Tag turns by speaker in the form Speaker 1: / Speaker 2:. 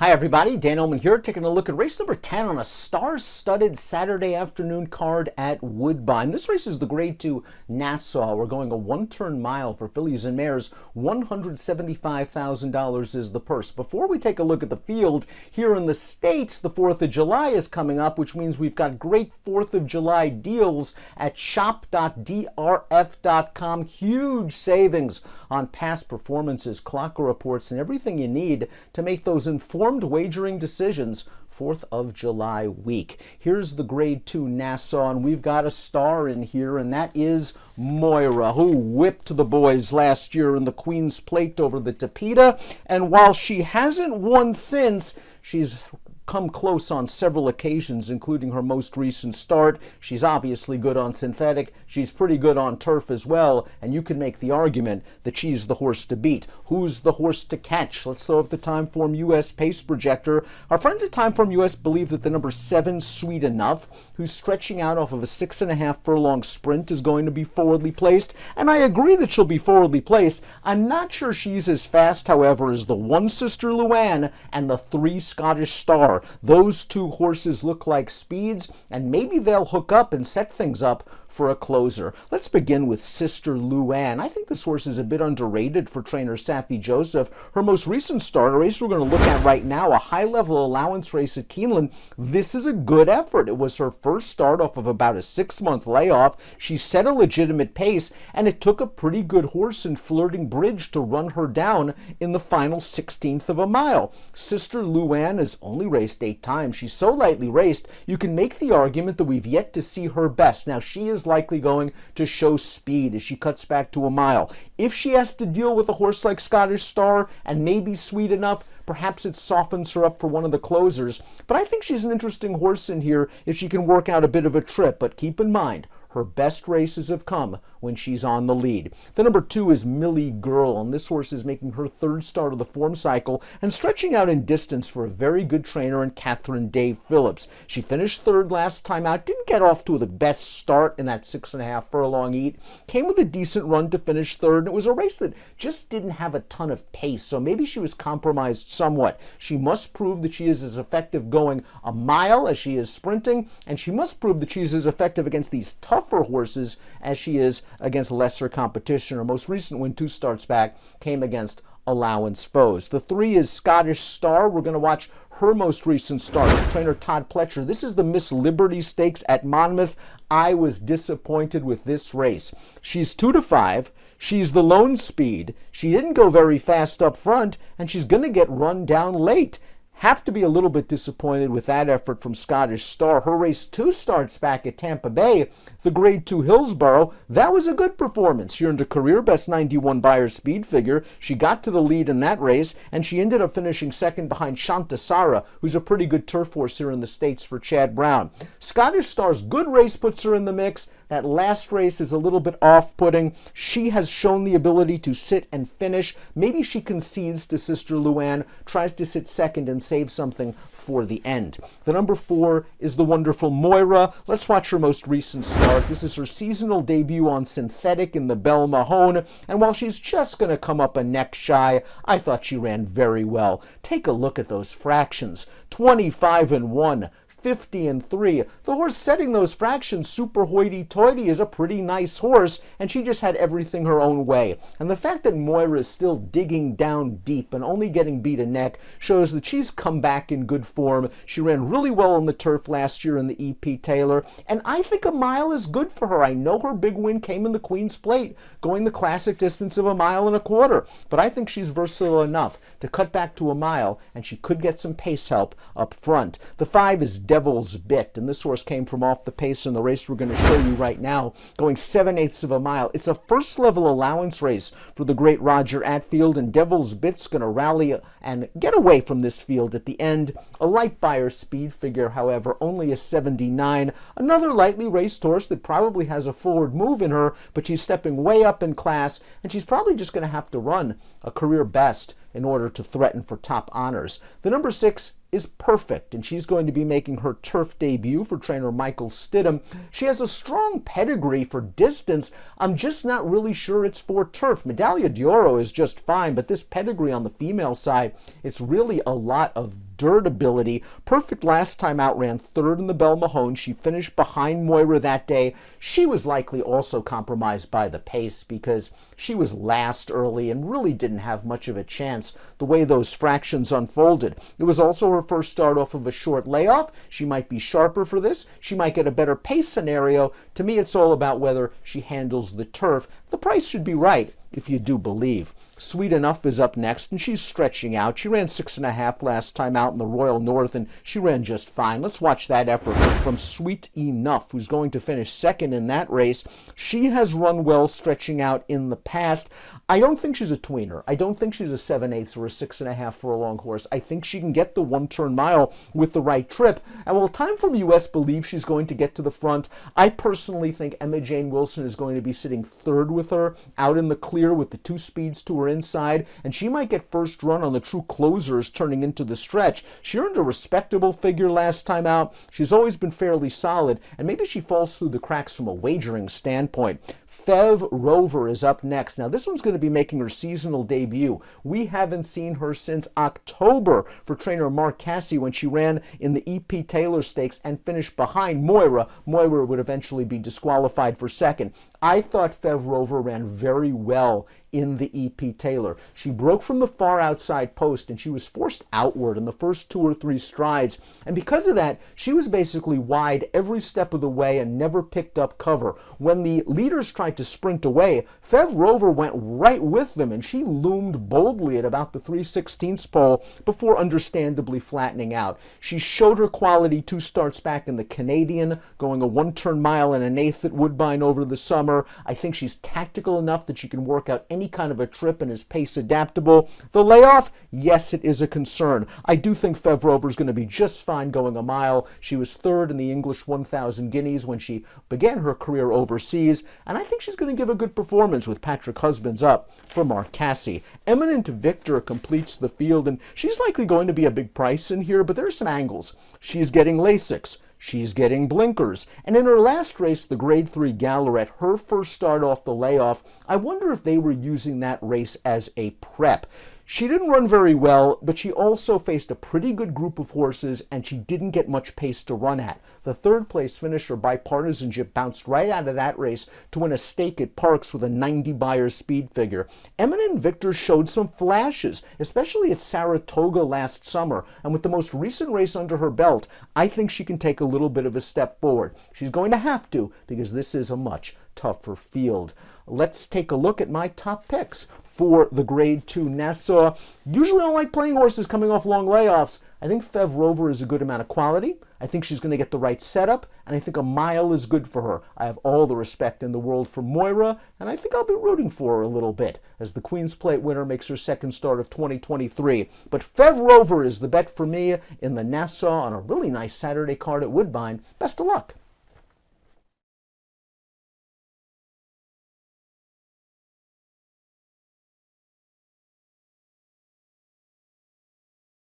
Speaker 1: Hi everybody, Dan Illman here, taking a look at race number 10 on a star-studded Saturday afternoon card at Woodbine. This race is the Grade 2 Nassau. We're going a one-turn mile for fillies and mares. $175,000 is the purse. Before we take a look at the field, here in the States, the 4th of July is coming up, which means we've got great 4th of July deals at shop.drf.com. Huge savings on past performances, clock reports, and everything you need to make those informed wagering decisions 4th of July week. Here's the Grade 2 Nassau, and we've got a star in here, and that is Moira, who whipped the boys last year in the Queen's Plate over the Tapeta, and while she hasn't won since, she's come close on several occasions, including her most recent start. She's obviously good on synthetic. She's pretty good on turf as well, and you can make the argument that she's the horse to beat. Who's the horse to catch? Let's throw up the Timeform US pace projector. Our friends at Timeform US believe that the number 7, Sweet Enough, who's stretching out off of a 6.5 furlong sprint, is going to be forwardly placed, and I agree that she'll be forwardly placed. I'm not sure she's as fast, however, as the 1 Sister Luann and the 3 Scottish Star. Those two horses look like speeds, and maybe they'll hook up and set things up for a closer. Let's begin with Sister Luann. I think this horse is a bit underrated for trainer Safi Joseph. Her most recent start, a race we're going to look at right now, a high-level allowance race at Keeneland. This is a good effort. It was her first start off of about a 6-month layoff. She set a legitimate pace, and it took a pretty good horse in Flirting Bridge to run her down in the final 16th of a mile. Sister Luann has only raced 8 times. She's so lightly raced, you can make the argument that we've yet to see her best. Now, she is likely going to show speed as she cuts back to a mile. If she has to deal with a horse like Scottish Star and maybe Sweet Enough, perhaps it softens her up for one of the closers. But I think she's an interesting horse in here if she can work out a bit of a trip. But keep in mind, her best races have come when she's on the lead. The number 2 is Millie Girl, and this horse is making her 3rd start of the form cycle and stretching out in distance for a very good trainer in Catherine Dave Phillips. She finished 3rd last time out, didn't get off to the best start in that 6.5 furlong heat, came with a decent run to finish 3rd, and it was a race that just didn't have a ton of pace, so maybe she was compromised somewhat. She must prove that she is as effective going a mile as she is sprinting, and she must prove that she's as effective against these tougher horses as she is against lesser competition. Her most recent win 2 starts back came against allowance foes. The 3 is Scottish Star. We're going to watch her most recent start. Trainer Todd Pletcher. This is the Miss Liberty Stakes at Monmouth. I was disappointed with this race. She's 2 to 5. She's the lone speed. She didn't go very fast up front, and she's going to get run down late. Have to be a little bit disappointed with that effort from Scottish Star. Her race 2 starts back at Tampa Bay, the Grade 2 Hillsborough. That was a good performance. She earned a career best 91 Beyer speed figure. She got to the lead in that race, and she ended up finishing 2nd behind Shanta Sara, who's a pretty good turf horse here in the States for Chad Brown. Scottish Star's good race puts her in the mix. That last race is a little bit off-putting. She has shown the ability to sit and finish. Maybe she concedes to Sister Luann, tries to sit 2nd and save something for the end. The number 4 is the wonderful Moira. Let's watch her most recent start. This is her seasonal debut on synthetic in the Belle Mahone, and while she's just going to come up a neck shy, I thought she ran very well. Take a look at those fractions. 25-1. 50-3. The horse setting those fractions, Super Hoity-Toity, is a pretty nice horse, and she just had everything her own way. And the fact that Moira is still digging down deep and only getting beat a neck shows that she's come back in good form. She ran really well on the turf last year in the E.P. Taylor, and I think a mile is good for her. I know her big win came in the Queen's Plate, going the classic distance of 1.25 miles, but I think she's versatile enough to cut back to a mile, and she could get some pace help up front. The 5 is Devil's Bit, and this horse came from off the pace in the race we're going to show you right now, going 7/8 of a mile. It's a first-level allowance race for the great Roger Attfield, and Devil's Bit's going to rally and get away from this field at the end. A light Beyer speed figure, however, only a 79. Another lightly raced horse that probably has a forward move in her, but she's stepping way up in class, and she's probably just going to have to run a career best in order to threaten for top honors. The number 6 is Perfect, and she's going to be making her turf debut for trainer Michael Stidham. She has a strong pedigree for distance. I'm just not really sure it's for turf. Medaglia d'Oro is just fine, but this pedigree on the female side, it's really a lot of dirt ability. Perfect last time out, ran third in the Bell Mahone. She finished behind Moira that day. She was likely also compromised by the pace because she was last early and really didn't have much of a chance the way those fractions unfolded. It was also her first start off of a short layoff. She might be sharper for this. She might get a better pace scenario. To me, it's all about whether she handles the turf. The price should be right if you do believe. Sweet Enough is up next, and she's stretching out. She ran 6.5 last time out in the Royal North, and she ran just fine. Let's watch that effort from Sweet Enough, who's going to finish second in that race. She has run well stretching out in the past. I don't think she's a tweener. I don't think she's a 7/8 or a 6.5 for a long horse. I think she can get the one-turn mile with the right trip. And while Time from US believes she's going to get to the front, I personally think Emma Jane Wilson is going to be sitting third with her out in the clear with the 2 speeds to her inside, and she might get first run on the true closers turning into the stretch. She earned a respectable figure last time out. She's always been fairly solid, and maybe she falls through the cracks from a wagering standpoint. Fev Rover is up next. Now, this one's going to be making her seasonal debut. We haven't seen her since October for trainer Mark Casse when she ran in the E.P. Taylor Stakes and finished behind Moira. Moira would eventually be disqualified for second. I thought Fev Rover ran very well in the E.P. Taylor. She broke from the far outside post and she was forced outward in the first 2 or 3 strides. And because of that, she was basically wide every step of the way and never picked up cover. When the leaders tried to sprint away, Fev Rover went right with them and she loomed boldly at about the 3/16 pole before understandably flattening out. She showed her quality 2 starts back in the Canadian, going a 1-turn mile and an 1/8 at Woodbine over the summer. I think she's tactical enough that she can work out any kind of a trip and is pace adaptable. The layoff, yes, it is a concern. I do think Fev Rover is going to be just fine going a mile. She was third in the English 1,000 guineas when she began her career overseas, and I think she's going to give a good performance with Patrick Husbands up for Mark Casse. Eminent Victor completes the field, and she's likely going to be a big price in here, but there are some angles. She's getting Lasix. She's getting blinkers. And in her last race, the Grade 3 Gallaret, her first start off the layoff, I wonder if they were using that race as a prep. She didn't run very well, but she also faced a pretty good group of horses, and she didn't get much pace to run at. The 3rd place finisher by partisanship bounced right out of that race to win a stake at Parks with a 90 Beyer speed figure. Eminent Victor showed some flashes, especially at Saratoga last summer, and with the most recent race under her belt, I think she can take a little bit of a step forward. She's going to have to, because this is a much tougher field. Let's take a look at my top picks for the Grade 2 Nassau. Usually I don't like playing horses coming off long layoffs. I think Fev Rover is a good amount of quality. I think she's going to get the right setup, and I think a mile is good for her. I have all the respect in the world for Moira, and I think I'll be rooting for her a little bit as the Queen's Plate winner makes her second start of 2023. But Fev Rover is the bet for me in the Nassau on a really nice Saturday card at Woodbine. Best of luck.